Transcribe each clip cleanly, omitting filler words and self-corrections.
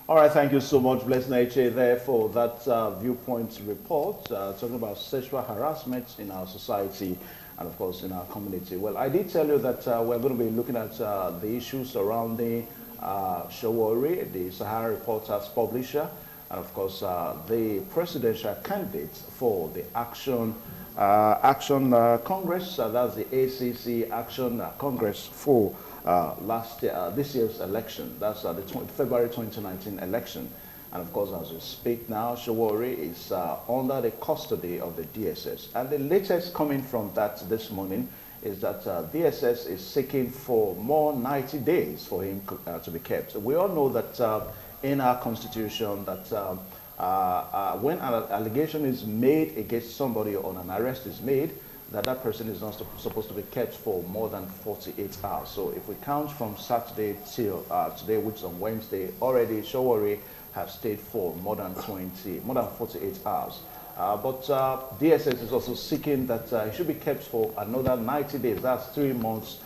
All right, thank you so much, Blessing H.A. there for that viewpoint report, talking about sexual harassment in our society and, of course, in our community. Well, I did tell you that we're going to be looking at the issues surrounding Sowore, the Sahara Reporters publisher, and, of course, the presidential candidate for the Action Congress, that's the ACC Action Congress for this year's election. That's the February 2019 election. And of course, as we speak now, Sowore is under the custody of the DSS. And the latest coming from that this morning is that DSS is seeking for more 90 days for him to be kept. We all know that in our constitution that when an allegation is made against somebody or an arrest is made, that person is not supposed to be kept for more than 48 hours. So if we count from Saturday till today, which is on Wednesday, already Sowore has stayed for more than 48 hours. But DSS is also seeking that he should be kept for another 90 days. That's 3 months,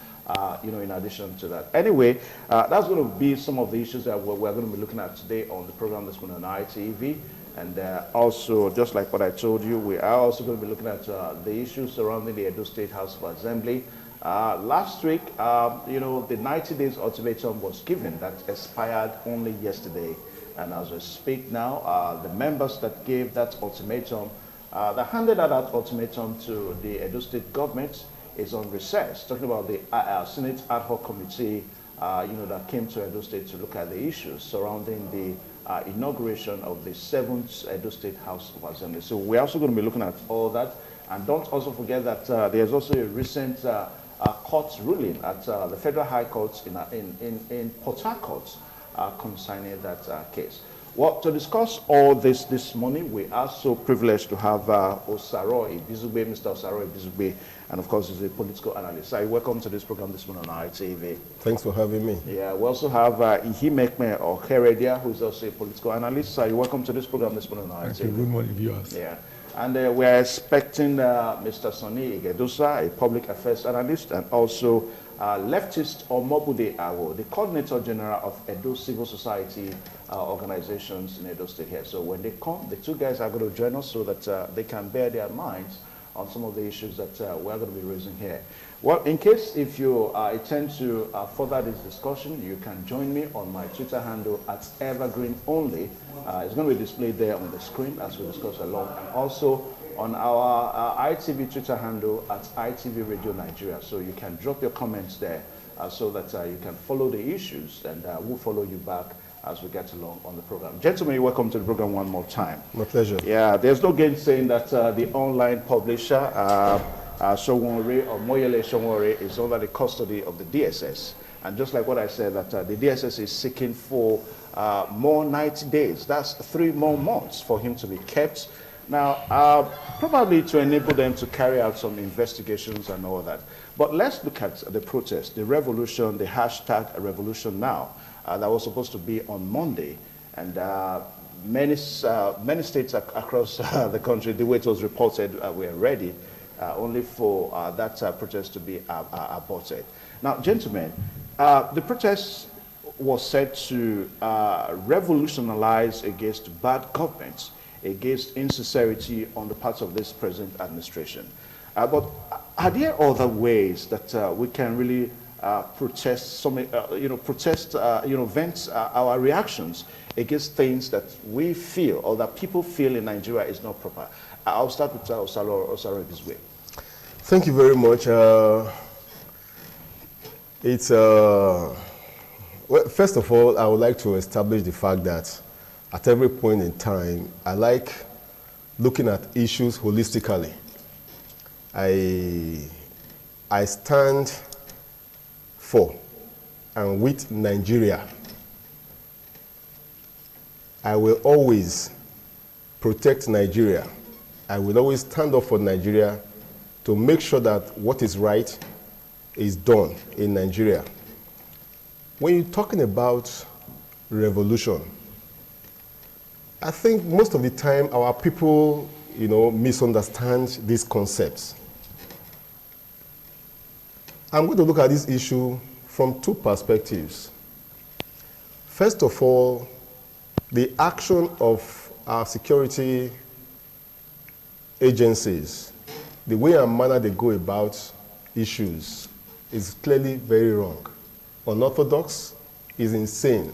in addition to that. Anyway, that's going to be some of the issues that we're going to be looking at today on the program that's going on ITV. And also, just like what I told you, we are also going to be looking at the issues surrounding the Edo State House of Assembly. Last week, the 90 days ultimatum was given that expired only yesterday. And as we speak now, the members that gave that ultimatum, that handed out that ultimatum to the Edo State government is on recess, talking about the Senate ad hoc committee, that came to Edo State to look at the issues surrounding the inauguration of the 7th Edo State House of Assembly. So we're also going to be looking at all that. And don't also forget that there's also a recent court ruling at the Federal High Court in Port Harcourt concerning that case. Well, to discuss all this morning, we are so privileged to have Sowore Ibizugbe, Mr. Sowore Ibizugbe, and of course, he's a political analyst. So welcome to this program this morning on ITV. Thanks for having me. Yeah, we also have Ihimekme Okeredia, who's also a political analyst. So welcome to this program this morning on ITV. Thank you. Good morning, viewers. Yeah. And we're expecting Mr. Sonny Igedosa, a public affairs analyst, and also leftist Omobude Awo, the coordinator general of Edo Civil Society organizations in Edo State here. So when they come, the two guys are going to join us so that they can bear their minds on some of the issues that we're going to be raising here. Well, in case if you intend to further this discussion, you can join me on my Twitter handle at @evergreenonly. It's going to be displayed there on the screen as we discuss along, and also on our ITV Twitter handle at ITV Radio Nigeria. So you can drop your comments there so that you can follow the issues, and we'll follow you back as we get along on the program. Gentlemen, welcome to the program one more time. My pleasure. Yeah, there's no gainsaying that the online publisher, Sowore or Moyele Sowore, is under the custody of the DSS. And just like what I said, that the DSS is seeking for more 90 days. That's 3 more months for him to be kept. Now, probably to enable them to carry out some investigations and all that. But let's look at the protest, the revolution, the hashtag revolution now. That was supposed to be on Monday, and many states across the country, the way it was reported, were ready, only for that protest to be aborted. Now, gentlemen, the protest was said to revolutionize against bad government, against insincerity on the part of this present administration. But are there other ways that we can really protest, vent our reactions against things that we feel or that people feel in Nigeria is not proper? I'll start with Sowore this way. Thank you very much. Well, first of all, I would like to establish the fact that at every point in time, I like looking at issues holistically. I stand for and with Nigeria. I will always protect Nigeria. I will always stand up for Nigeria to make sure that what is right is done in Nigeria. When you're talking about revolution, I think most of the time our people, misunderstand these concepts. I'm going to look at this issue from 2 perspectives. First of all, the action of our security agencies, the way and manner they go about issues is clearly very wrong. Unorthodox, is insane.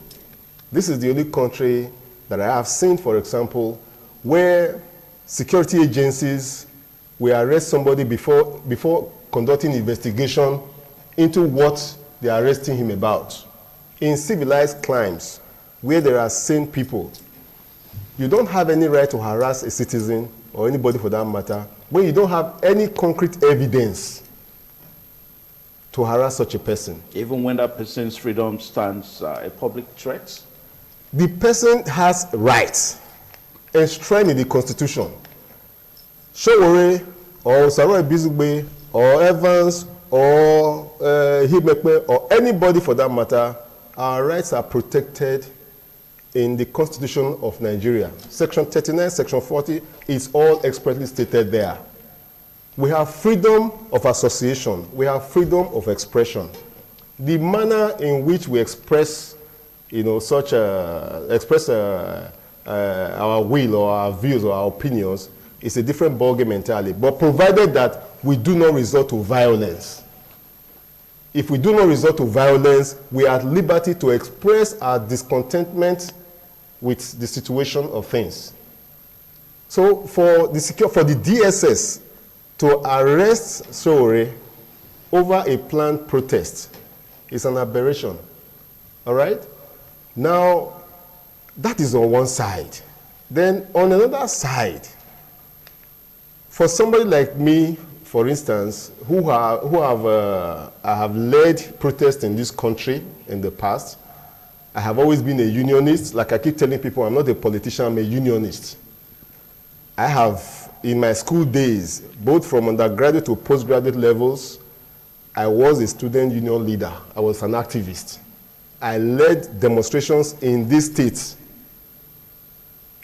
This is the only country that I have seen, for example, where security agencies will arrest somebody before conducting investigation into what they are arresting him about. In civilized crimes, where there are sane people, you don't have any right to harass a citizen or anybody for that matter when you don't have any concrete evidence to harass such a person. Even when that person's freedom stands a public threat? The person has rights enshrined in the Constitution. Sowore or Sowore Bizugbe or Evans or Himekpe or anybody for that matter, our rights are protected in the Constitution of Nigeria. Section 39, Section 40 is all expressly stated there. We have freedom of association. We have freedom of expression. The manner in which we express, our will or our views or our opinions is a different ballgame entirely. But provided that we do not resort to violence. If we do not resort to violence, we are at liberty to express our discontentment with the situation of things. So for the DSS to arrest Sowore over a planned protest is an aberration. All right? Now, that is on one side. Then on another side, for somebody like me, for instance, I have led protests in this country in the past. I have always been a unionist. Like I keep telling people, I'm not a politician, I'm a unionist. I have, in my school days, both from undergraduate to postgraduate levels, I was a student union leader. I was an activist. I led demonstrations in these states.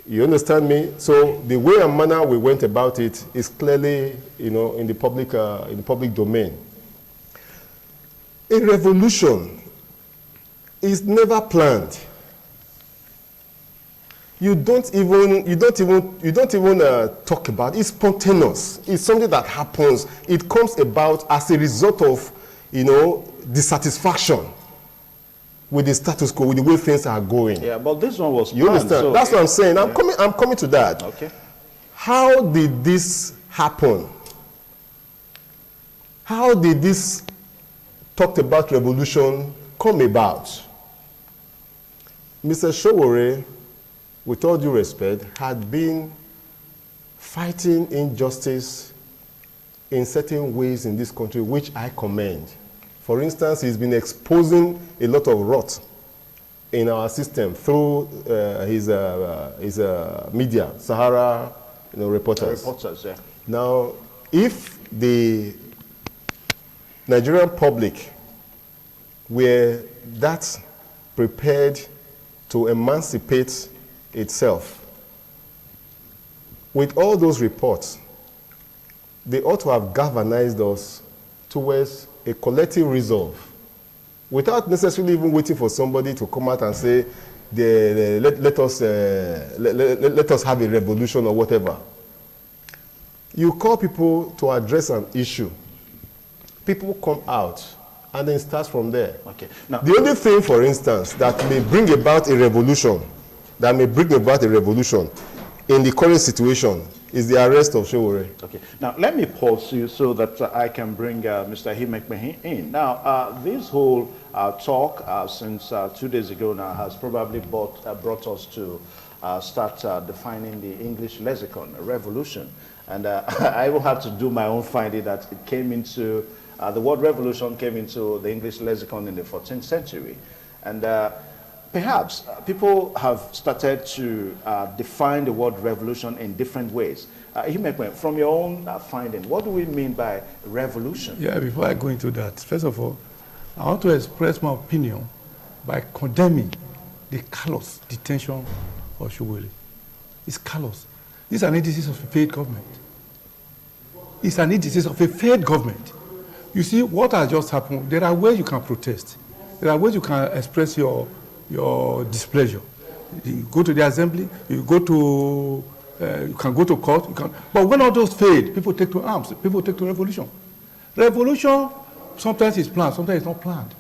You understand me? So the way and manner we went about it is clearly, in the public domain. A revolution is never planned. You don't even talk about it. It's spontaneous. It's something that happens. It comes about as a result of, dissatisfaction with the status quo, with the way things are going. Yeah, but this one was planned. You understand? So that's what I'm saying. I'm coming to that. Okay. How did this happen? How did this talked about revolution come about? Mr. Sowore, with all due respect, had been fighting injustice in certain ways in this country, which I commend. For instance, he's been exposing a lot of rot in our system through his media, Sahara, reporters. Reporters, yeah. Now, if the Nigerian public were that prepared to emancipate itself, with all those reports, they ought to have galvanized us towards a collective resolve without necessarily even waiting for somebody to come out and say, let us have a revolution or whatever. You call people to address an issue. People come out, and then it starts from there. Okay. Now, the only thing, for instance, that may bring about a revolution, in the current situation is the arrest of Sowore. Okay. Now, let me pause you so that I can bring Mr. Himekpe in. Now, this whole talk since 2 days ago now has probably brought us to start defining the English lexicon, revolution. And I will have to do my own finding that it came into, the word revolution came into the English lexicon in the 14th century. And perhaps people have started to define the word revolution in different ways. Himekpe, from your own finding, what do we mean by revolution? Yeah, before I go into that, first of all, I want to express my opinion by condemning the callous detention of Sowore. It's callous. This is an indices of a failed government. It's an indices of a failed government. You see, what has just happened, there are ways you can protest. There are ways you can express your displeasure. You go to the assembly, you go to, you can go to court, but when all those fail, people take to arms, people take to revolution. Revolution sometimes is planned, sometimes it's not planned.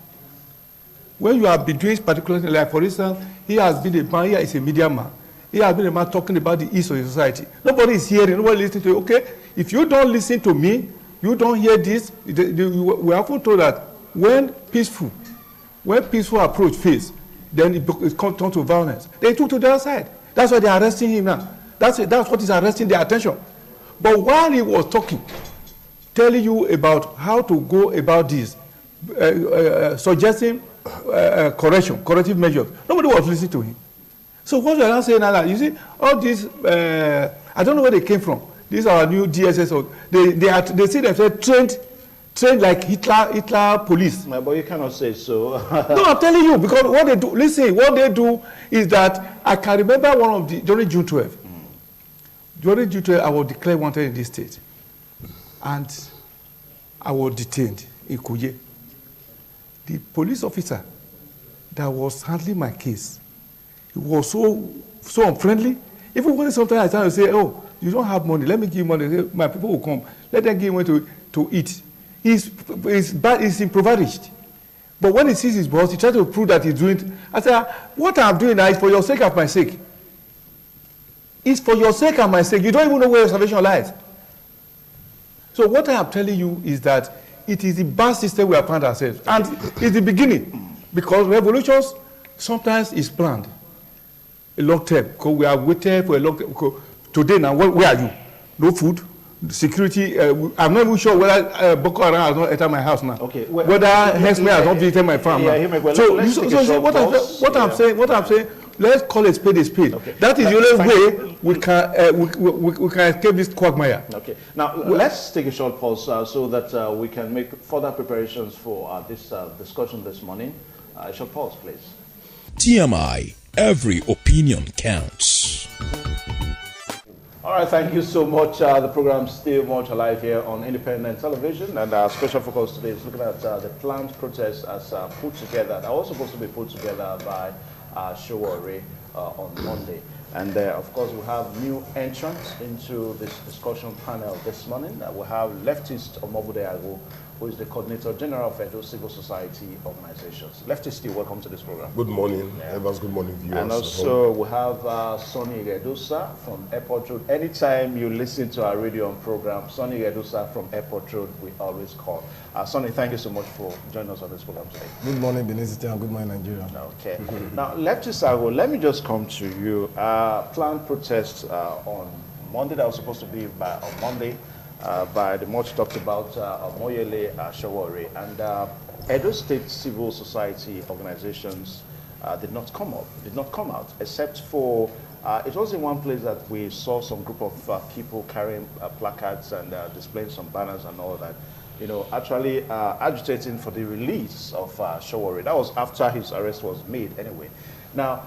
When you have been doing particularly, like for instance, he has been a man, here is a media man. He has been a man talking about the east of the society. Nobody is hearing, nobody listening to you. Okay, if you don't listen to me, you don't hear this, we often told that when peaceful approach fails, then it comes down to violence. They took to the other side. That's why they are arresting him now. That's what is arresting their attention. But while he was talking, telling you about how to go about this, suggesting corrective measures, nobody was listening to him. So what we are now saying now, you see, all these, I don't know where they came from. These are our new DSS. They see themselves trained like Hitler police. But you cannot say so. No, I'm telling you, because what they do, listen, what they do is that, I can remember one of the, during June 12. During June 12, I was declared wanted in this state. And I was detained in Kuje. The police officer that was handling my case, he was so unfriendly. Even when sometimes I try to say, oh, you don't have money, let me give you money, my people will come. Let them give you money to eat. He's impoverished. But when he sees his boss, he tries to prove that he's doing it. I said, what I'm doing now is for your sake and my sake. It's for your sake and my sake. You don't even know where your salvation lies. So what I am telling you is that it is the bad system we have found ourselves. And it's the beginning. Because revolutions sometimes is planned a long term. Because we have waited for a long time. Today now, where are you? No food, security. I'm not even sure whether Boko Haram has not entered my house now. Okay. Whether Hesme has not visited my farm now. What I'm saying, let's call a spade a spade. Okay. That is the only way we can escape this quagmire. Okay. Now, let's take a short pause so that we can make further preparations for this discussion this morning. A short pause, please. TMI, every opinion counts. All right, thank you so much. The program is still much alive here on Independent Television, and our special focus today is looking at the planned protest as put together. That was supposed to be put together by Sowore on Monday. And of course, we have new entrants into this discussion panel this morning. We have leftist Omobude Ago, who is the Coordinator General of Edo Civil Society Organizations. Leftist, welcome to this program. Good morning, Evans. Good morning, viewers. And also, we have Sonny Gedusa from Airport Road. Anytime you listen to our radio and program, Sonny Gedusa from Airport Road, we always call. Sonny, thank you so much for joining us on this program today. Good morning, Benin City, and good morning, Nigeria. Okay. Now, Leftist Ago, let me just come to you. Planned protest on Monday, that was supposed to be on Monday, by the much talked about Moyele Sowore, and Edo State civil society organizations did not come out, except for it was in one place that we saw some group of people carrying placards and displaying some banners and all that, you know, actually agitating for the release of Sowore. That was after his arrest was made anyway. Now,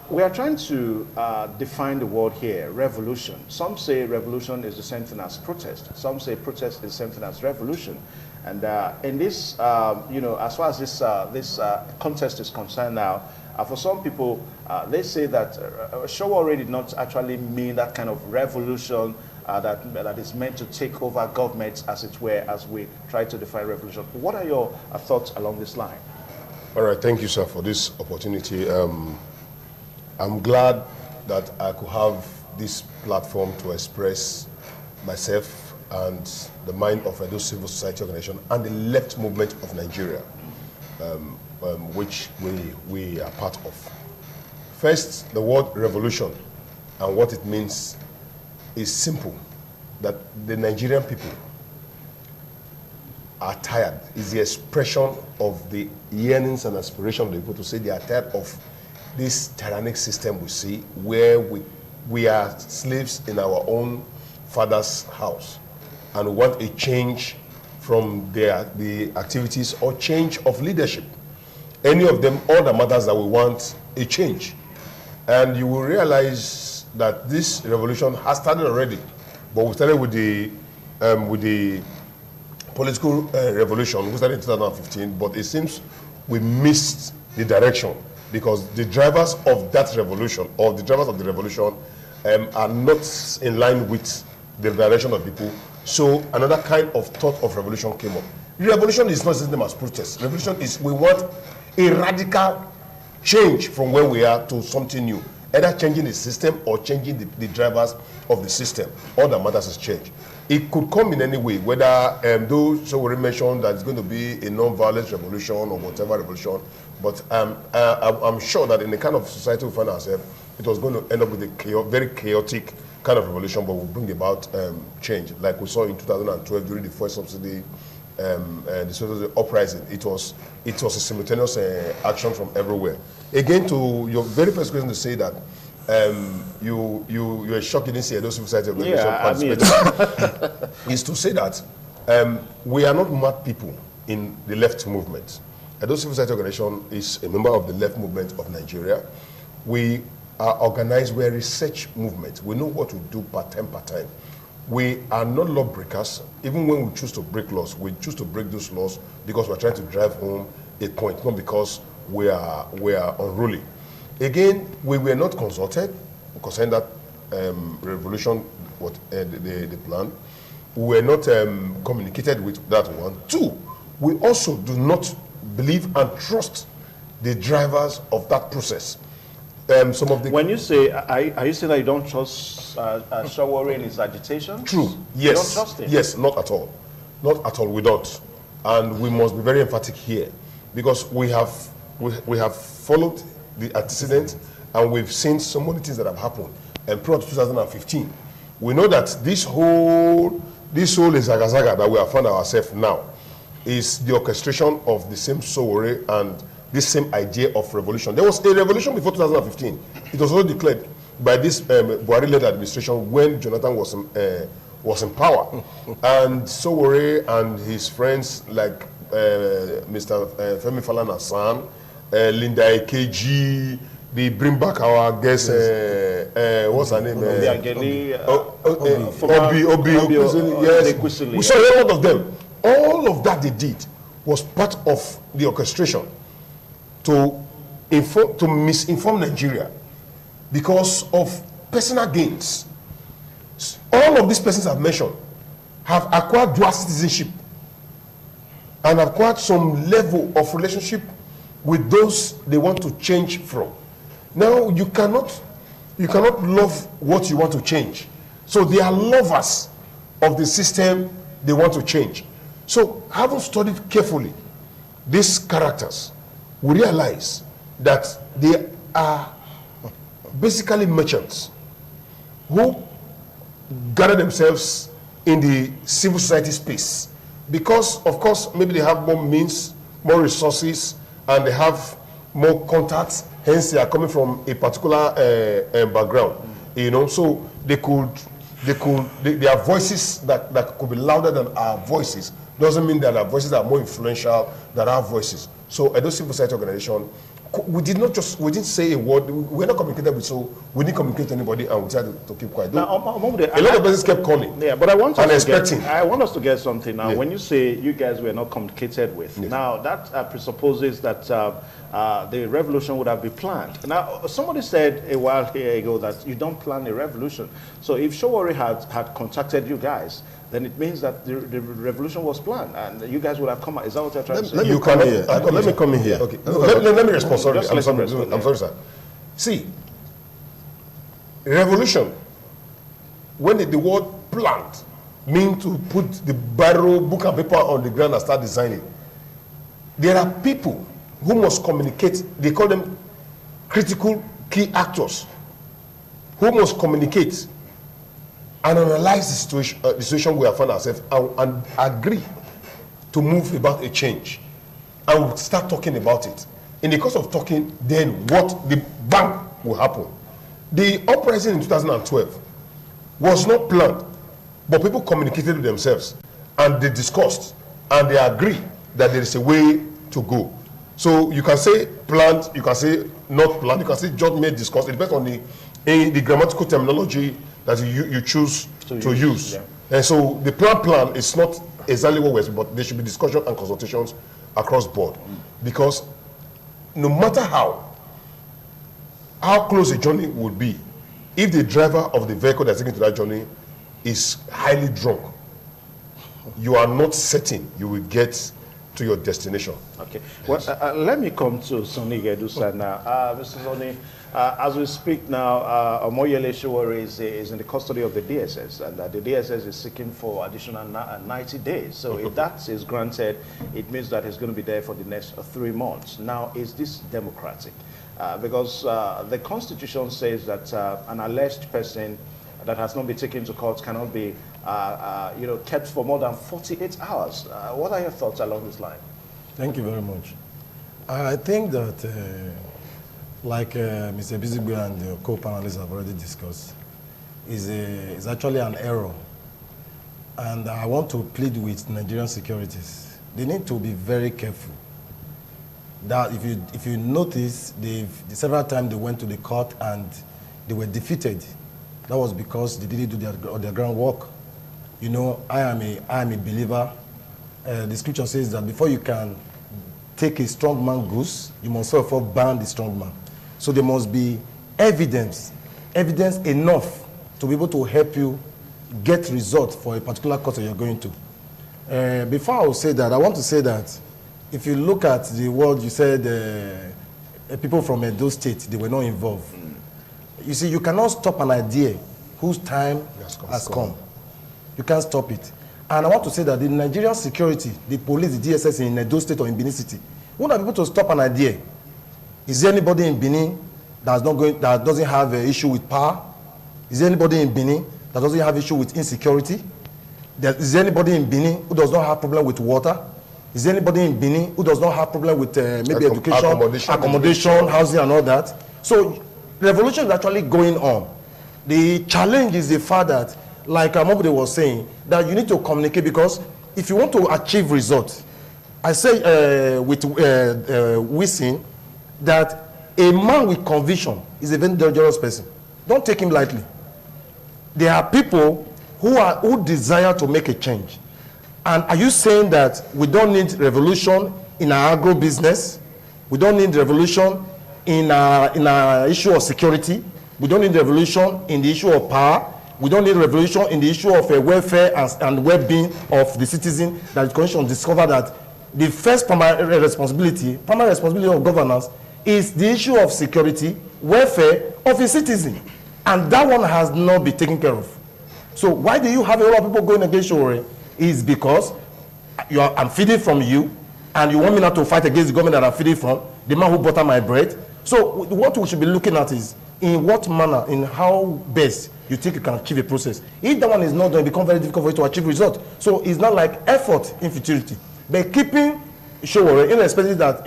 we are trying to define the word here, revolution. Some say revolution is the same thing as protest. Some say protest is the same thing as revolution. And in this, you know, as far as this contest is concerned now, for some people, they say that Sowore did not actually mean that kind of revolution that is meant to take over governments, as it were, as we try to define revolution. What are your thoughts along this line? All right, thank you, sir, for this opportunity. I'm glad that I could have this platform to express myself and the mind of Edo Civil Society Organization and the left movement of Nigeria, which we are part of. First, the word revolution and what it means is simple, that the Nigerian people are tired. It's the expression of the yearnings and aspirations of the people to say they are tired of this tyrannic system we see, where we are slaves in our own father's house, and we want a change from the activities or change of leadership. Any of them, all that matters that we want a change. And you will realize that this revolution has started already, but we started with the political revolution. We started in 2015, but it seems we missed the direction. because the drivers of that revolution, or the drivers of the revolution, are not in line with the direction of people. So another kind of thought of revolution came up. Revolution is not the same as protest. Revolution is we want a radical change from where we are to something new, either changing the system or changing the drivers of the system. All that matters is change. It could come in any way, whether those Sowore mentioned that it's going to be a non-violent revolution or whatever revolution, but I'm sure that in the kind of society we find ourselves, it was going to end up with a very chaotic kind of revolution, but will bring about change, like we saw in 2012 during the first subsidy, the subsidy uprising. It was a simultaneous action from everywhere. Again, to your very first question, to say that you were shocked you didn't see those civil society organization participating, is to say that we are not mad people in the left movement. Edo Civil Society Organization is a member of the left movement of Nigeria. We are organized, we're a research movement. We know what to do part time. We are not lawbreakers. Even when we choose to break laws, we choose to break those laws because we're trying to drive home a point, not because we are unruly. Again, we were not consulted concerning that revolution, what the plan. We were not communicated with that one. Two, we also do not believe and trust the drivers of that process. Some of the when you say, are you saying that you don't trust Sowore in his agitation? True. Yes. You don't trust him? Yes, not at all. Not at all. We don't, and we must be very emphatic here, because we have followed the antecedent, and we've seen so many things that have happened. And prior to 2015, we know that this whole Zagazaga that we have found ourselves now is the orchestration of the same Sowore and this same idea of revolution. There was a revolution before 2015. It was also declared by this Buhari-led administration when Jonathan was in power. And Sowore and his friends like Mr. Femi Falana-San, Linda Ekeji, they bring back our guest, what's her name? Obi, yes. We saw a lot of them. All of that they did was part of the orchestration to misinform Nigeria because of personal gains. All of these persons I've mentioned have acquired dual citizenship and acquired some level of relationship with those they want to change from. Now you cannot love what you want to change. So they are lovers of the system they want to change. So having studied carefully these characters, we realize that they are basically merchants who gather themselves in the civil society space because, of course, maybe they have more means, more resources, and they have more contacts. Hence, they are coming from a particular background, you know. So their voices that could be louder than our voices doesn't mean that our voices are more influential than our voices. So Edo Civil Society Organization, we didn't say a word. We're not communicated with, so we didn't communicate to anybody, and we tried to keep quiet. Now, a lot of persons kept calling. Yeah, but I want us to get something now. Yeah. When you say you guys were not communicated with, yes. Now that presupposes that the revolution would have been planned. Now, somebody said a while ago that you don't plan a revolution. So if Sowore had contacted you guys, then it means that the revolution was planned, and you guys would have come out. Is that what you're trying to say? Let me come in here. Okay. Let me respond. Sorry, I'm sorry, sir. See, revolution, when the word plant mean to put the barrel, book and paper on the ground and start designing, there are people who must communicate. They call them critical key actors, who must communicate and analyze the situation we have found ourselves and agree to move about a change, and we'll start talking about it. In the course of talking, then what the bang will happen. The uprising in 2012 was not planned, but people communicated with themselves and they discussed and they agree that there is a way to go. So you can say planned, you can say not planned, you can say just made discussed. It depends on the grammatical terminology that you choose to use. Yeah. And so the plan is not exactly what we're saying, but there should be discussion and consultations across board. Because no matter how, how close the journey would be if the driver of the vehicle that's taking to that journey is highly drunk. You are not certain you will get to your destination. Okay. Well, let me come to Sonny Gedusa now. Mr. Sonny, as we speak now, Omoyele Sowore is in the custody of the DSS, and the DSS is seeking for additional 90 days. So if that is granted, it means that he's going to be there for the next 3 months. Now, is this democratic? Because the Constitution says that an alleged person that has not been taken to court cannot be kept for more than 48 hours. What are your thoughts along this line? Thank you very much. I think that, like Mr. Bizigwe and the co-panelists have already discussed, is actually an error. And I want to plead with Nigerian securities. They need to be very careful. That if you notice, several times they went to the court and they were defeated. That was because they didn't do their groundwork. You know, I am a believer. The scripture says that before you can take a strong man goose, you must first ban the strong man. So there must be evidence enough to be able to help you get results for a particular course that you're going to. Before I will say that, I want to say that if you look at the world, you said people from Edo State, they were not involved. You see, you cannot stop an idea whose time has come. You can't stop it. And I want to say that the Nigerian security, the police, the DSS in Edo State or in Benin City, won't be able to stop an idea. Is there anybody in Benin that doesn't have an issue with power? Is there anybody in Benin that doesn't have issue with insecurity? Is there anybody in Benin who does not have problem with water? Is there anybody in Benin who does not have problem with maybe education, accommodation, housing and all that? So revolution is actually going on. The challenge is the fact that, like Amobode was saying, that you need to communicate, because if you want to achieve results, I say with Wisin that a man with conviction is a very dangerous person. Don't take him lightly. There are people who desire to make a change. And are you saying that we don't need revolution in our agro business? We don't need revolution in our issue of security? We don't need revolution in the issue of power? We don't need revolution in the issue of welfare and well-being of the citizen? That the Constitution discovered that the first primary responsibility of governance is the issue of security, welfare of a citizen. And that one has not been taken care of. So why do you have a lot of people going against Sowore? Is because I'm feeding from you, and you want me not to fight against the government that I'm feeding from, the man who butter my bread. So what we should be looking at is in what manner, in how best you think you can achieve a process. If that one is not done, it becomes very difficult for you to achieve results. So it's not like effort in futility. But keeping Sowore, irrespective that,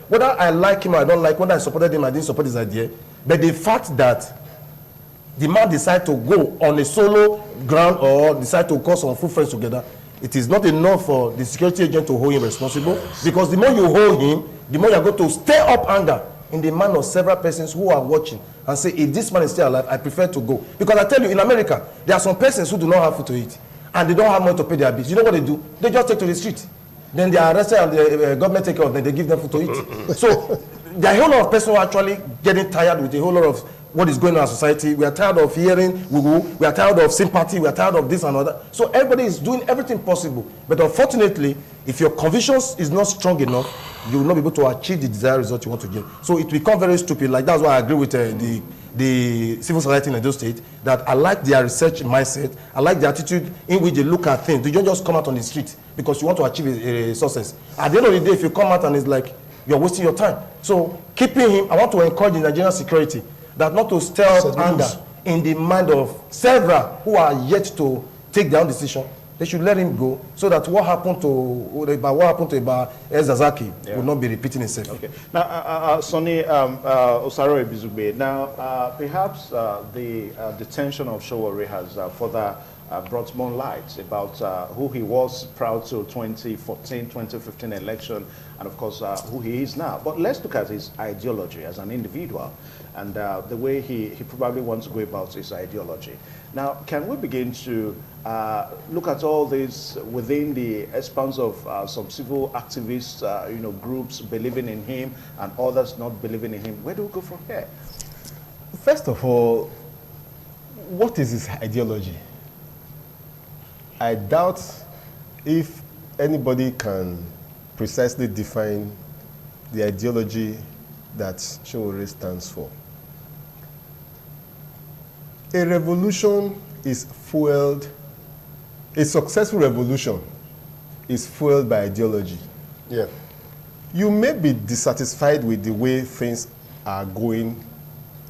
whether I like him or I don't like, whether I supported him or I didn't support his idea, but the fact that the man decide to go on a solo ground or decide to call some full friends together, it is not enough for the security agent to hold him responsible, because the more you hold him, the more you are going to stir up anger in the mind of several persons who are watching and say, if this man is still alive, I prefer to go. Because I tell you, in America, there are some persons who do not have food to eat, and they don't have money to pay their bills. You know what they do? They just take to the street. Then they are arrested and the government take care of them. They give them food to eat. So there are a whole lot of persons who are actually getting tired with a whole lot of what is going on in our society. We are tired of hearing woo-woo. We are tired of sympathy. We are tired of this and other. So everybody is doing everything possible. But unfortunately, if your convictions is not strong enough, you will not be able to achieve the desired result you want to get. So it becomes very stupid. Like, that's why I agree with the civil society in Edo State, that I like their research mindset. I like the attitude in which they look at things. You don't just come out on the street because you want to achieve a success. At the end of the day, if you come out and it's like you're wasting your time. So keeping him, I want to encourage the Nigerian security that not to stir up anger in the mind of several who are yet to take their own decision. They should let him go, so that what happened to Zazaki will not be repeating itself. Okay. Now, Sonny Osaro Bizugbe, now perhaps the detention of Sowore has further brought more light about who he was prior to 2014, 2015 election, and of course who he is now. But let's look at his ideology as an individual, and the way he probably wants to go about his ideology. Now, can we begin to look at all this within the expanse of some civil activists, groups believing in him and others not believing in him? Where do we go from here? First of all, what is his ideology? I doubt if anybody can precisely define the ideology that Sowore stands for. A revolution is fueled, a successful revolution is fueled by ideology. Yeah. You may be dissatisfied with the way things are going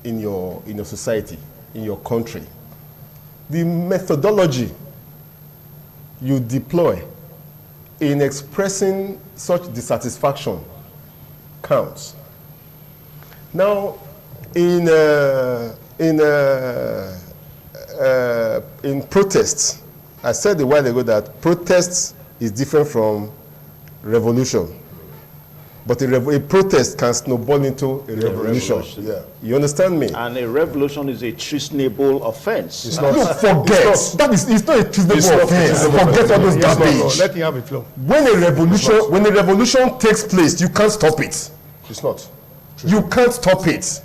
in your society, in your country. The methodology you deploy in expressing such dissatisfaction counts. Now, in protests, I said a while ago that protests is different from revolution. But a protest can snowball into a revolution. Yeah. You understand me? And a revolution is a treasonable offense. It's not. Forget. It's not a treasonable offense. Forget all those garbage. Let him have a flow. When a revolution takes place, you can't stop it. It's not. You can't stop it.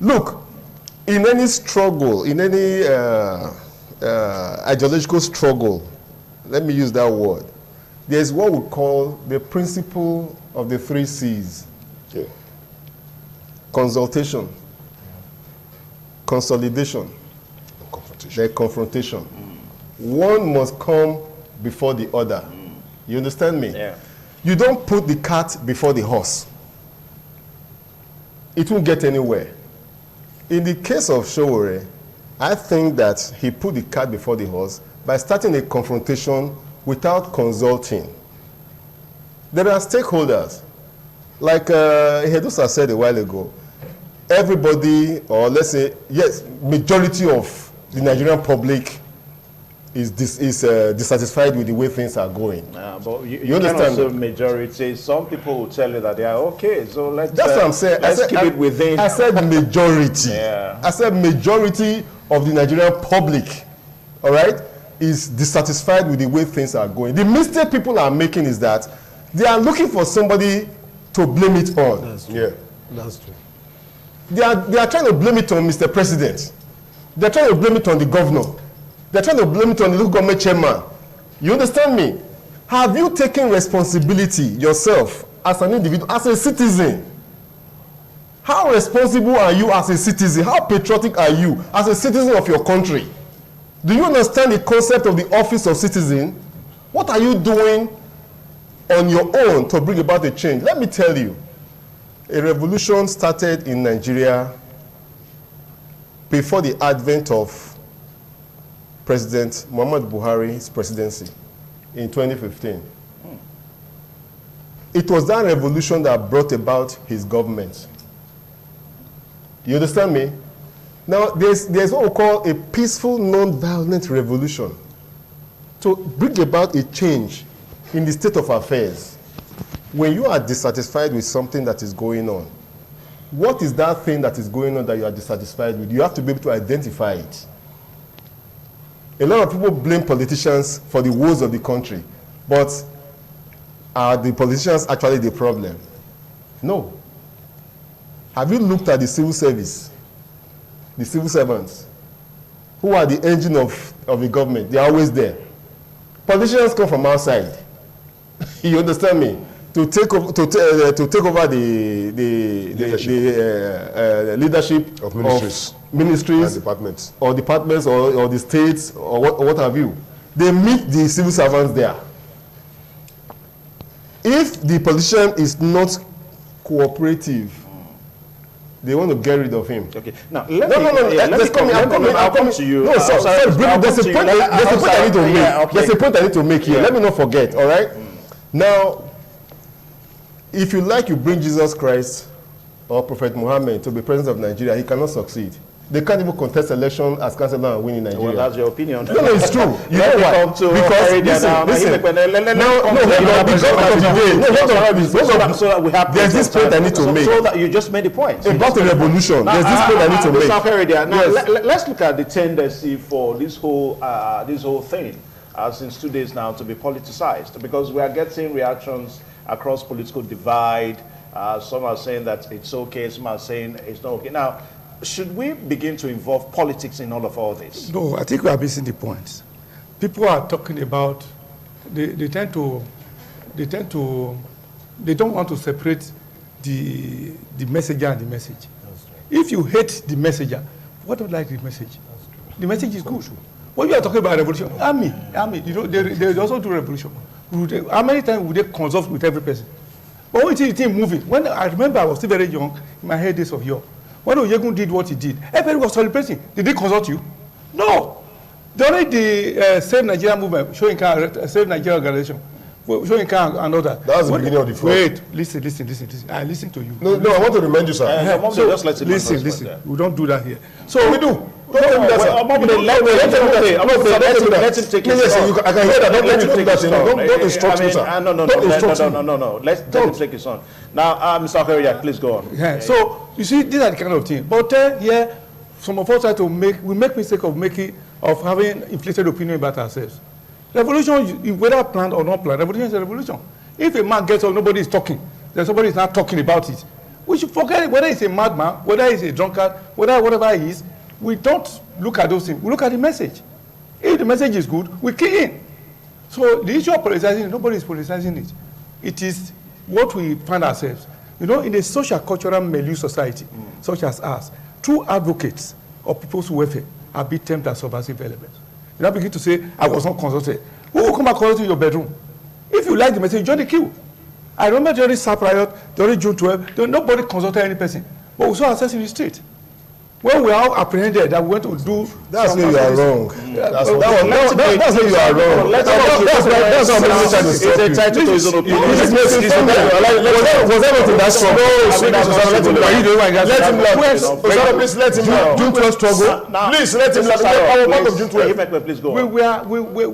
Look, in any struggle, in any ideological struggle, let me use that word, there's what we call the principle of the 3 C's. Yeah. Consultation, consolidation, Confrontation. then confrontation. One must come before the other. You understand me? Yeah. You don't put the cart before the horse. It won't get anywhere. In the case of Sowore, I think that he put the cart before the horse by starting a confrontation without consulting. There are stakeholders. Like Edo said a while ago, everybody, or let's say, yes, majority of the Nigerian public is dissatisfied with the way things are going. But You understand? Also majority. Some people will tell you that they are okay. So let's. That's what I'm saying. Let's keep it within. I said majority. Yeah. I said majority of the Nigerian public, all right, is dissatisfied with the way things are going. The mistake people are making is that they are looking for somebody to blame it on. That's true. Yeah. That's true. They are trying to blame it on Mr. President. They're trying to blame it on the governor. They're trying to blame it on the local government chairman. You understand me? Have you taken responsibility yourself as an individual, as a citizen? How responsible are you as a citizen? How patriotic are you as a citizen of your country? Do you understand the concept of the office of citizen? What are you doing on your own to bring about a change? Let me tell you, a revolution started in Nigeria before the advent of President Muhammad Buhari's presidency in 2015. It was that revolution that brought about his government. You understand me? Now, there's what we call a peaceful, non-violent revolution to bring about a change in the state of affairs. When you are dissatisfied with something that is going on, what is that thing that is going on that you are dissatisfied with? You have to be able to identify it. A lot of people blame politicians for the woes of the country, but are the politicians actually the problem? No. Have you looked at the civil service? The civil servants, who are the engine of the government? They are always there. Politicians come from outside. You understand me? To take over the leadership of ministries, and departments, or the states, or what have you. They meet the civil servants there. If the politician is not cooperative, they want to get rid of him. Okay. Now, I'll come to you. No, sorry, there's a point I need to make. There's a point I need to make here. Let me not forget, all right? Now, if you like, you bring Jesus Christ or Prophet Muhammad to be president of Nigeria, he cannot succeed. They can't even contest election as councillor and win in Nigeria. Well, that's your opinion. No, it's true. You know why? Because there's this point I need to make. So that you just made the point about the revolution. There's this point I need to make. Now, let's look at the tendency for this whole thing since 2 days now to be politicized, because we are getting reactions across political divide. Some are saying that it's okay, some are saying it's not okay. Now, should we begin to involve politics in all this? No, I think we are missing the point. People are talking about, they don't want to separate the messenger and the message. If you hate the messenger, what don't like the message? The message is good. When you are talking about revolution, army, you know, they also do revolution. How many times would they consult with every person? But when you see the thing moving, when I remember I was still very young, in my head days of yore, when Oyegun did what he did, everybody was celebrating. Did they consult you? No. During the Save Nigeria movement, Save Nigeria organization, Shoyinka and all that. That was the beginning of the fraud. Wait, listen. I listen to you. No, I want to remind you, sir. So, just listen. We don't do that here. So we do. Let him take his on. I can hear that. Don't let him take that. Don't instruct me, sir. No. Let him take his on. Now, Mr. Okoria, please go on. Yeah. So you see, these are the kind of things. But here, some of us try to make mistake of having inflated opinion about ourselves. Revolution, whether planned or not planned, revolution is a revolution. If a man gets up, nobody is talking, then somebody is not talking about it. We should forget whether it's a madman, whether it's a drunkard, whatever he is. We don't look at those things. We look at the message. If the message is good, we key in. So the issue of politicizing, nobody is politicizing it. It is what we find ourselves. You know, in a social cultural milieu society, such as ours, true advocates of people's welfare are being tempted as subversive elements. You now begin to say, I was not consulted. Who will come and consult in your bedroom? If you like the message, join the queue. I remember during SAP riot, during June 12, nobody consulted any person. But we saw ourselves in the street. When we are all apprehended that we went to do... That's where you are wrong. That's where you are wrong. That's how I'm it's a title to his own opinion. Was everything that's wrong? Let him learn. June 12 struggle. Please let him learn. Our part of June 12. Please go on.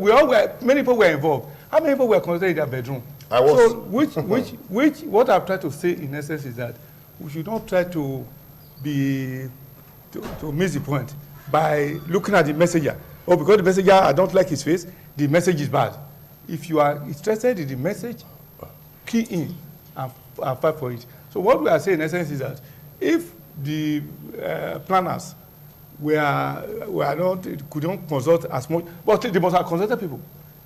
We all were, many people were involved. How many people were consulted in their bedroom? I was. So what I've tried to say in essence is that we should not try to miss the point by looking at the messenger. Oh, because the messenger, I don't like his face, the message is bad. If you are interested in the message, key in and fight for it. So what we are saying in essence is that if the planners couldn't consult as much, but they must have consulted people.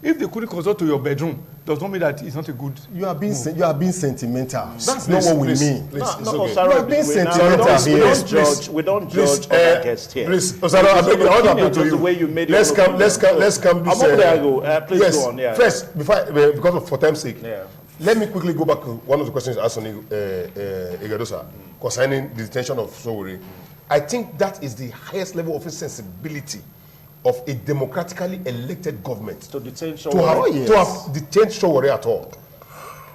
If they couldn't consult to your bedroom, does not mean that it's not a good. You are being sentimental. That's not what we mean. You are being sentimental. We don't judge other guests here. Please, Osaro, I want to appeal to you. Let's come. Please go on. Yeah. First, because for time's sake, let me quickly go back to one of the questions asked on Igadosa concerning the detention of Sowore. I think that is the highest level of sensibility of a democratically elected government to detain Sowore. To have detained Sowore at all.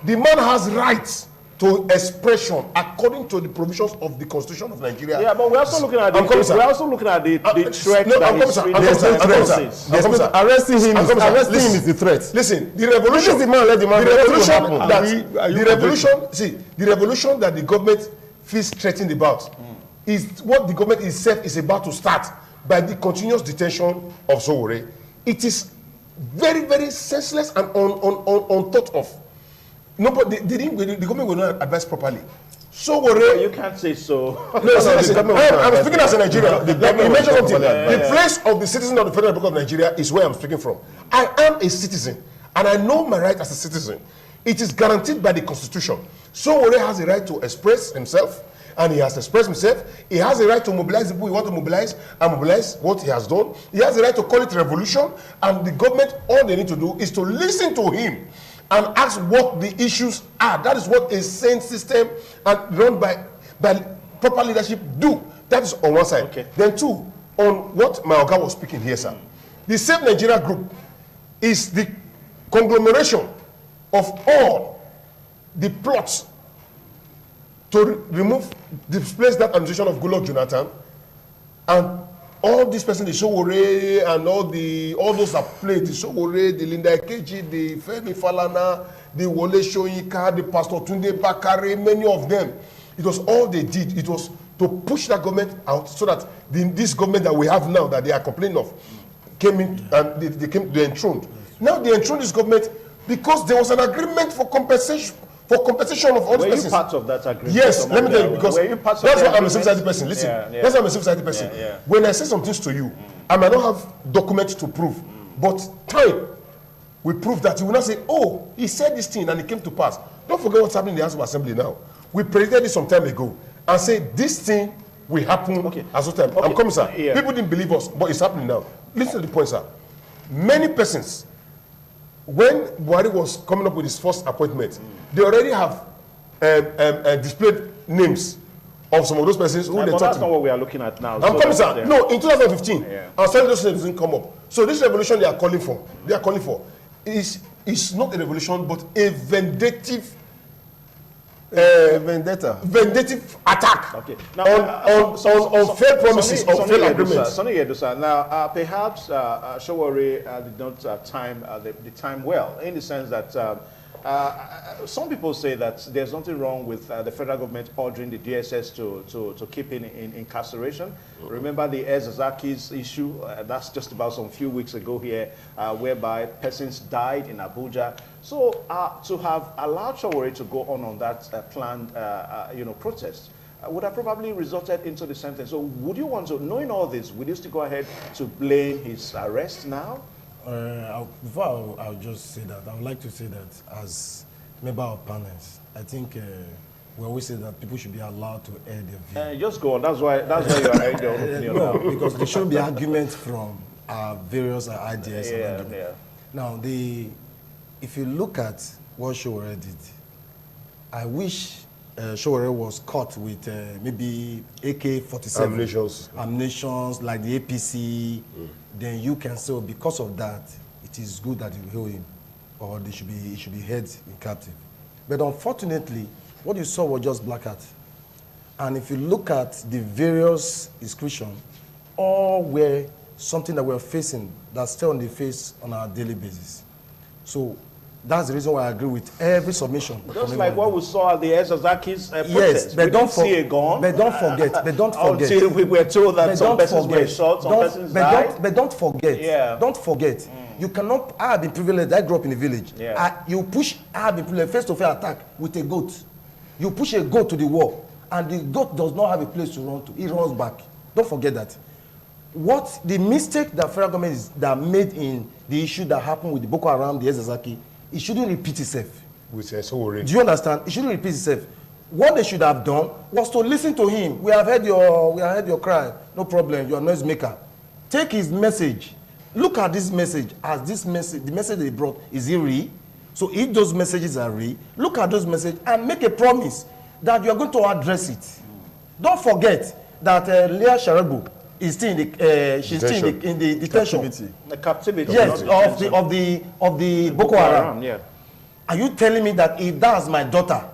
The man has rights to expression according to the provisions of the Constitution of Nigeria. Yeah, but we're also looking at the threat arresting him is the threat. Listen, the revolution that the government feels threatened about is what the government itself is about to start by the continuous detention of Sowore. It is very, very senseless and unthought of. Nobody, the government will not advise properly. Sowore, you can't say so. I'm speaking as a Nigerian. The place of the citizen of the Federal Republic of Nigeria is where I'm speaking from. I am a citizen, and I know my right as a citizen. It is guaranteed by the Constitution. Sowore has a right to express himself, and he has expressed himself. He has a right to mobilize the people he wants to mobilize and mobilize what he has done. He has a right to call it revolution, and the government, all they need to do is to listen to him and ask what the issues are. That is what a sane system and run by proper leadership do. That is on one side. Okay. Then two, on what my Oga was speaking here, sir. The Save Nigeria group is the conglomeration of all the plots to displace that administration of Goodluck Jonathan, and all these persons, the Sowore and all those that played, the Sowore, the Linda Ekeji, the Femi Falana, the Wole Soyinka, the Pastor Tunde Bakare, many of them. It was all they did. It was to push that government out so that this government that we have now, that they are complaining of, came in and they enthroned. Now they enthroned this government because there was an agreement for compensation for compensation of all these Were you persons. part of that agreement? Yes, let me tell you, because Were you part of that's the why I'm a civil society agreement? person. Listen, Yeah. that's why I'm a civil society person. Yeah. When I say some things to you, I might not have documents to prove, but time will prove that. You will not say, oh, he said this thing and it came to pass. Don't forget what's happening in the House of Assembly now. We predicted this some time ago and said this thing will happen at some time. I'm coming, sir. Yeah. People didn't believe us, but it's happening now. Listen to the point, sir. Many persons, when Buhari was coming up with his first appointment, they already have displayed names of some of those persons who they But talked that's to. not what we are looking at now. I'm coming, sir. No, in 2015, Yeah. our those names didn't come up. So this revolution they are calling for, is not a revolution, but a vindictive vindictive attack on fair promises or fair agreements. Now, perhaps Sowore did not time the time well, in the sense that some people say that there's nothing wrong with the federal government ordering the DSS to keep in incarceration. Remember the Zaki's issue? That's just about some few weeks ago here, whereby persons died in Abuja. So to have allowed Sowore to go on that planned, protest would have probably resulted into the sentence. So would you want to, knowing all this, would you still go ahead to blame his arrest now? Before I'll just say that, I would like to say that as member of panels, I think we always say that people should be allowed to air their view. Just go on. That's why you are airing your opinion now. Because there shouldn't be arguments from various ideas. Yeah. Now, if you look at what Sowore did, I wish Sowore was caught with maybe AK-47 ammunitions like the APC. Then you can say, because of that, it is good that you hold him, or he should be held in captive. But unfortunately, what you saw was just black hat. And if you look at the various inscriptions, all were something that we're facing that's still on the face on our daily basis. So that's the reason why I agree with every submission. Just like what we saw at the Zaki's protest. Yes, but don't see a gun. But don't forget. Until we were told that some persons were shot, some persons died. But don't forget. Yeah. Don't forget. You cannot. I have been privileged. I grew up in a village. Yeah. I have been privileged face-to-face attack with a goat. You push a goat to the wall, and the goat does not have a place to run to. It runs back. Don't forget that. What the mistake that federal government made in the issue that happened with the Boko Haram, the Zaki, it shouldn't repeat itself. Do you understand? It shouldn't repeat itself. What they should have done was to listen to him. We have heard your cry. No problem. You're a noisemaker. Take his message. Look at this message as this message. The message they brought, is it real? So if those messages are real, look at those messages and make a promise that you are going to address it. Don't forget that Leah Sharabu is still in the detention. The captivity. Yes, of the Boko Haram. Yeah. Are you telling me that if that's my daughter,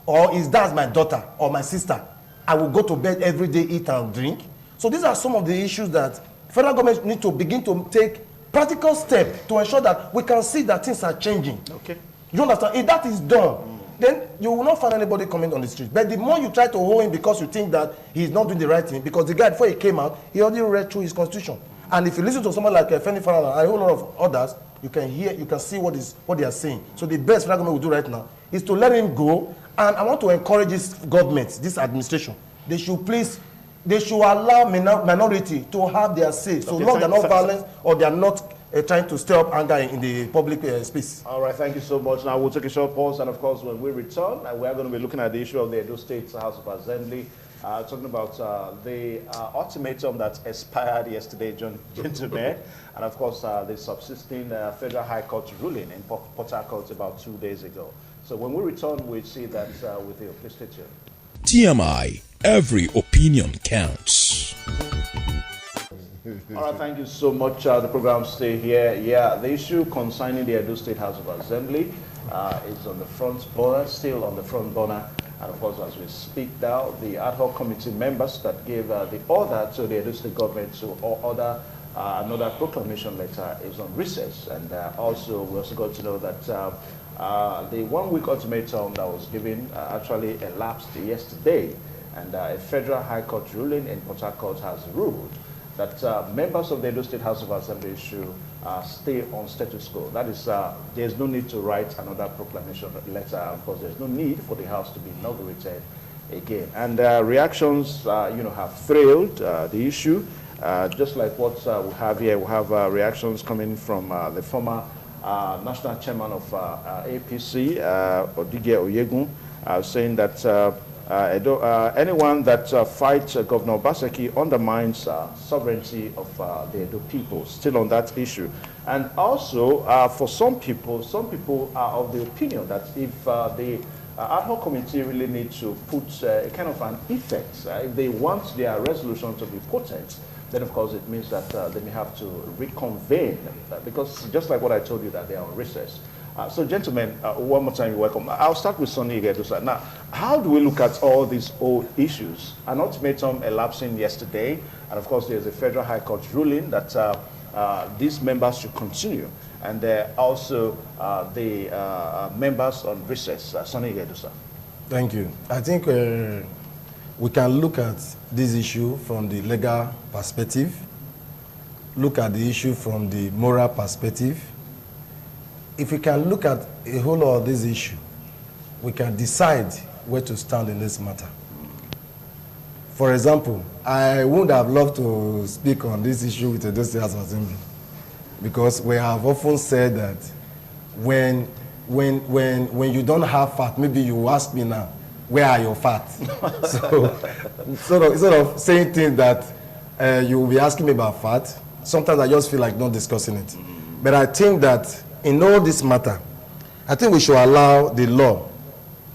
or if that's my daughter or my sister, I will go to bed every day, eat and drink? So these are some of the issues that federal government need to begin to take practical steps to ensure that we can see that things are changing. Okay. You understand? If that is done, then you will not find anybody coming on the street. But the more you try to hold him because you think that he's not doing the right thing, because the guy, before he came out, he already read through his constitution. And if you listen to someone like Femi Farala and a whole lot of others, you can see what they are saying. So the best federal government will do right now is to let him go. And I want to encourage this government, this administration, they should allow minority to have their say. So long they're not violent or they are not trying to stir up anger in the public space. All right, thank you so much. Now we'll take a short pause, and of course, when we return, we are going to be looking at the issue of the Edo State House of Assembly, talking about the ultimatum that expired yesterday, gentlemen, and of course, the subsisting Federal High Court ruling in Port Harcourt about 2 days ago. So when we return, we'll see that with you. Please stay tuned. TMI, every opinion counts. All right, thank you so much. The program stay here. Yeah, the issue concerning the Edo State House of Assembly is on the front burner, still on the front burner. And of course, as we speak now, the ad hoc committee members that gave the order to the Edo State government to order another proclamation letter is on recess. And also, we also got to know that the 1 week ultimatum that was given actually elapsed yesterday. And a Federal High Court ruling in Port Harcourt has ruled that members of the Edo State House of Assembly should stay on status quo. That is, there's no need to write another proclamation letter. Of course, there's no need for the House to be inaugurated again. And reactions, have thrilled the issue. Just like what we have here, we have reactions coming from the former national chairman of APC, Odige Oyegun, saying that anyone that fights Governor Obaseki undermines sovereignty of the Edo people, still on that issue. And also, for some people are of the opinion that if the ad hoc committee really need to put a kind of an effect, if they want their resolution to be potent, then of course it means that they may have to reconvene, because just like what I told you, that they are on recess. So gentlemen, one more time, you're welcome. I'll start with Sonny Igedusa. Now, how do we look at all these old issues? An ultimatum elapsing yesterday, and of course there's a Federal High Court ruling that these members should continue, and also the members on recess. Sonny Igedusa. Thank you. I think we can look at this issue from the legal perspective, look at the issue from the moral perspective. If we can look at a whole lot of this issue, we can decide where to stand in this matter. For example, I would have loved to speak on this issue with the Edo State Assembly, because we have often said that when you don't have fat, maybe you ask me now, where are your fat? So instead of saying things that you will be asking me about fat, sometimes I just feel like not discussing it. But I think that in all this matter, I think we should allow the law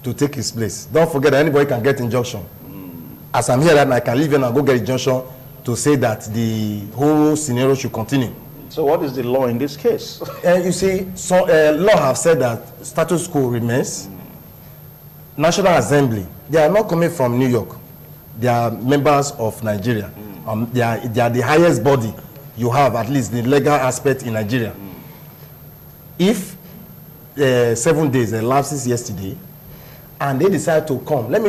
to take its place. Don't forget that anybody can get injunction. As I'm here, I can leave and go get injunction to say that the whole scenario should continue. So what is the law in this case? You see, so law have said that status quo remains. National Assembly, they are not coming from New York. They are members of Nigeria. They are the highest body you have, at least the legal aspect in Nigeria. If 7 days elapses yesterday and they decide to come, let me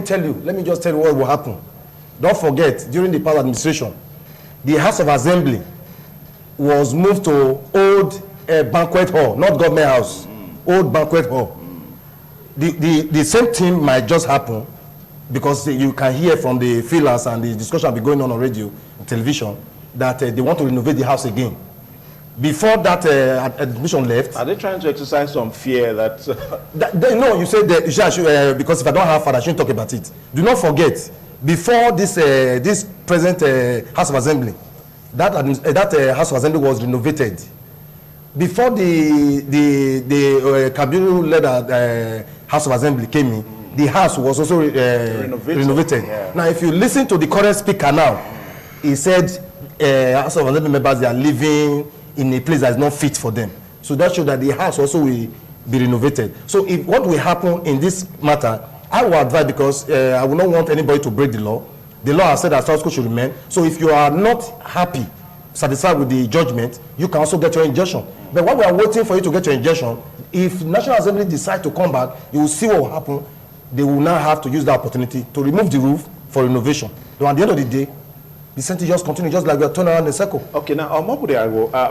just tell you what will happen. Don't forget, during the past administration, the House of Assembly was moved to old banquet hall, not government house, old banquet hall. The same thing might just happen, because you can hear from the feelers and the discussion will be going on radio and television that they want to renovate the house again. Before that admission left, are they trying to exercise some fear that? No, you said that because if I don't have fat, I shouldn't talk about it. Do not forget, before this present House of Assembly, that House of Assembly was renovated. Before the Kabiru-led House of Assembly came in, the house was also renovated. Yeah. Now, if you listen to the current speaker now, he said House of Assembly members, they are living in a place that is not fit for them. So that shows that the house also will be renovated. So if what will happen in this matter, I will advise, because I will not want anybody to break the law. The law has said that status quo should remain. So if you are not happy, satisfied with the judgment, you can also get your injunction. But while we are waiting for you to get your injunction, if National Assembly decide to come back, you will see what will happen. They will now have to use that opportunity to remove the roof for renovation. So at the end of the day, the sentence just continue, just like we are turning around in a circle. Okay, now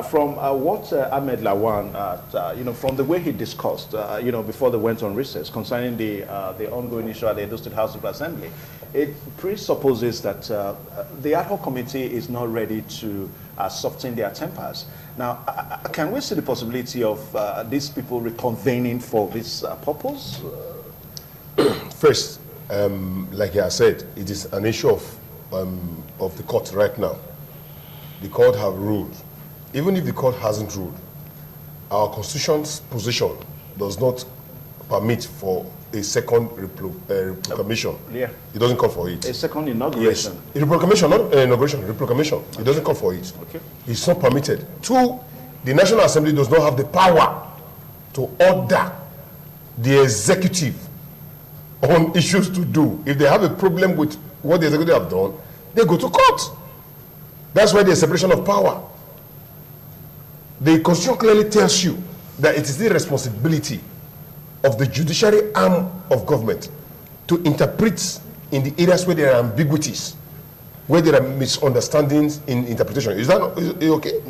from what Ahmed Lawan, from the way he discussed, before they went on recess concerning the ongoing issue at the Edo State House of Assembly, it presupposes that the ad hoc committee is not ready to soften their tempers. Now, can we see the possibility of these people reconvening for this purpose? First, like I said, it is an issue of the court right now. The court have ruled. Even if the court hasn't ruled, our constitution's position does not permit for a second proclamation. Yeah. It doesn't call for it. A second inauguration. Yes. Proclamation, not inauguration, proclamation. It doesn't call for it. Okay. It's not permitted. Two, the National Assembly does not have the power to order the executive on issues to do. If they have a problem with what the executive have done, they go to court. That's why there's separation of power. The Constitution clearly tells you that it is the responsibility of the judiciary arm of government to interpret in the areas where there are ambiguities. where there are misunderstandings in interpretation. Is that okay?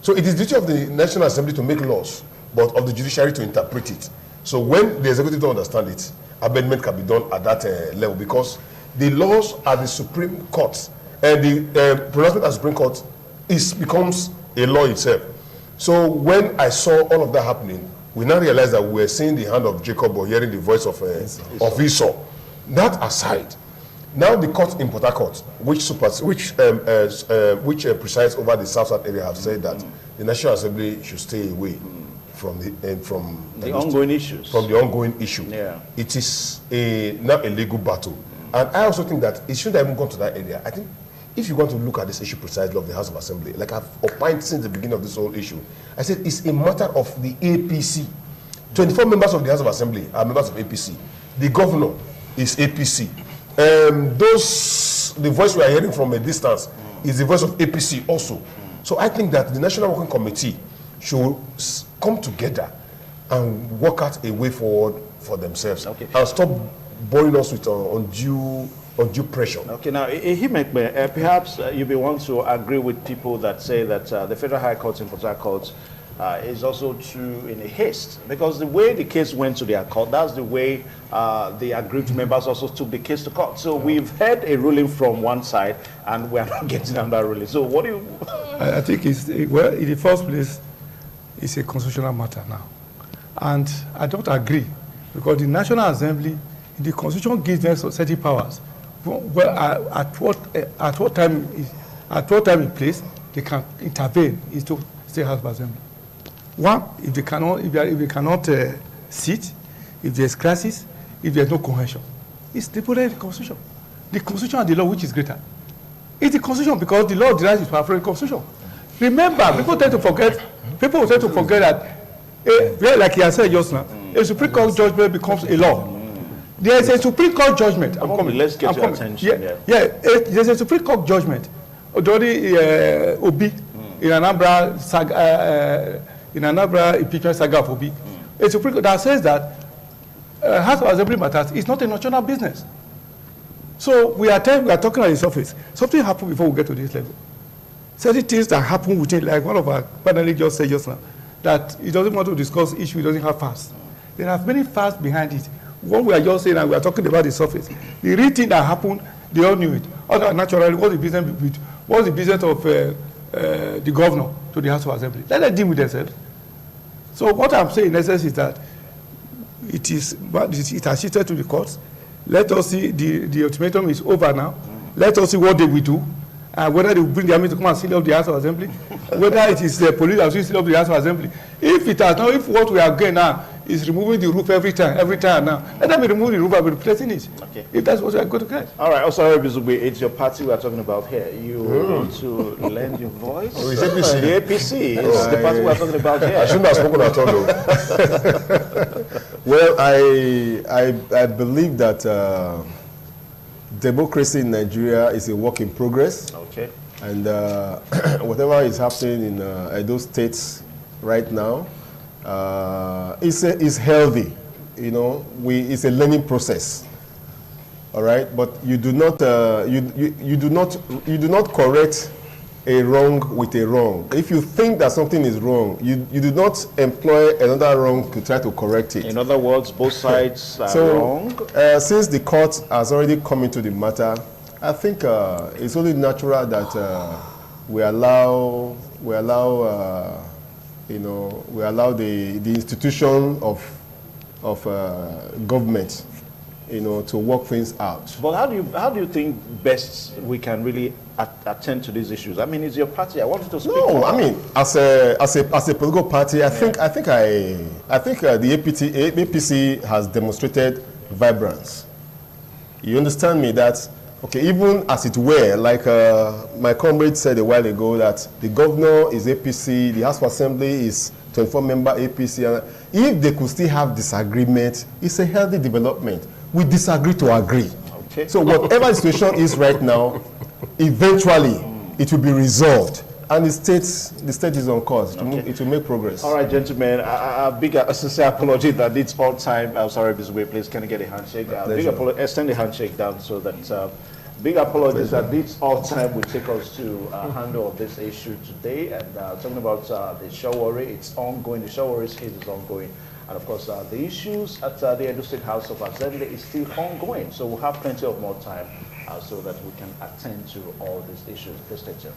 So it is the duty of the National Assembly to make laws, but of the judiciary to interpret it. So when the executive don't understand it, amendment can be done at that level, because the laws are the Supreme Court, and the pronouncement at the Supreme Court becomes a law itself. So when I saw all of that happening, we now realized that we were seeing the hand of Jacob or hearing the voice of Esau. That aside, now the court in Port Harcourt, which presides over the South area, have said that the National Assembly should stay away from the ongoing issues. From the ongoing issue. Yeah. It is now a legal battle. And I also think that it shouldn't have even gone to that area. I think if you want to look at this issue precisely of the House of Assembly, like I've opined since the beginning of this whole issue, I said it's a matter of the APC. 24 members of the House of Assembly are members of APC. The governor is APC. The voice we are hearing from a distance is the voice of APC also. So I think that the National Working Committee should come together and work out a way forward for themselves, and stop boring us with undue pressure. Okay, now, perhaps you may want to agree with people that say that the Federal High Court in Port Harcourt is also true in a haste, because the way the case went to their court, that's the way the aggrieved members also took the case to court. So we've had a ruling from one side, and we're not getting another ruling. So what do you... I think well, in the first place, it's a constitutional matter now. And I don't agree, because the National Assembly, the Constitution gives them certain powers. Well, at what time in place they can intervene into State House of Assembly. One, if they cannot sit, if there's crisis, if there's no cohesion, it's stipulated in the Constitution. The Constitution and the law, which is greater? It's the Constitution, because the law derives its power from the Constitution. Remember, people tend to forget that, like he has said just now, a Supreme Court judgment becomes a law. There is a Supreme Court judgment. Let's get your attention. There's a Supreme Court judgment. Odori Obi in Anambra saga, in Anambra impeachment saga of Obi. A Supreme Court that says that House of Assembly matters is not a national business. So we are talking on the surface. Something happened before we get to this level. Certain things that happen within, like one of our panelists just said just now, that he doesn't want to discuss issue, he doesn't have facts. There are many facts behind it. What we are just saying, and we are talking about the surface. The real thing that happened, they all knew it. Naturally, what's the business of the governor to the House of Assembly? Let them deal with themselves. So what I'm saying in essence is that it has shifted to the courts. Let us see, the ultimatum is over now. Let us see what they will do. Whether they will bring the army to come and seal up the House of Assembly, whether it is the police that will seal up the House of Assembly. If what we are getting now is removing the roof every time now, let them remove the roof and be replacing it. Okay. If that's what we are going to get. All right, also, it's your party we are talking about here. You want to lend your voice? Oh, it's APC. The APC is the party we are talking about here. I shouldn't have spoken at all, though. Well, I believe that democracy in Nigeria is a work in progress. Okay. And whatever is happening in Edo State right now is healthy. You know, it's a learning process. All right, but you do not you do not correct a wrong with a wrong. If you think that something is wrong, you do not employ another wrong to try to correct it. In other words, both sides are wrong. Since the court has already come into the matter, I think it's only natural that we allow the institution of government, to work things out. But how do you think best we can really attend to these issues? I mean, it's your party. I wanted to speak. No, I mean, as a political party, I think the APC has demonstrated vibrance. You understand me? That okay, even as it were, like my comrade said a while ago, that the governor is APC, the House of Assembly is 24-member APC. And if they could still have disagreement, it's a healthy development. We disagree to agree. Okay. So whatever the situation is right now, eventually it will be resolved. And the state is on course. It will make progress. All right, gentlemen. A sincere apology that it's all time. I'm sorry, this way, please. Can I get a handshake? Extend the handshake down so that Big apologies that this all time will take us to handle this issue today. And talking about the Sowore, it's ongoing. The Sowore case is ongoing. And of course, the issues at the Edo State House of Assembly is still ongoing. So we'll have plenty of more time so that we can attend to all these issues. Please stay tuned.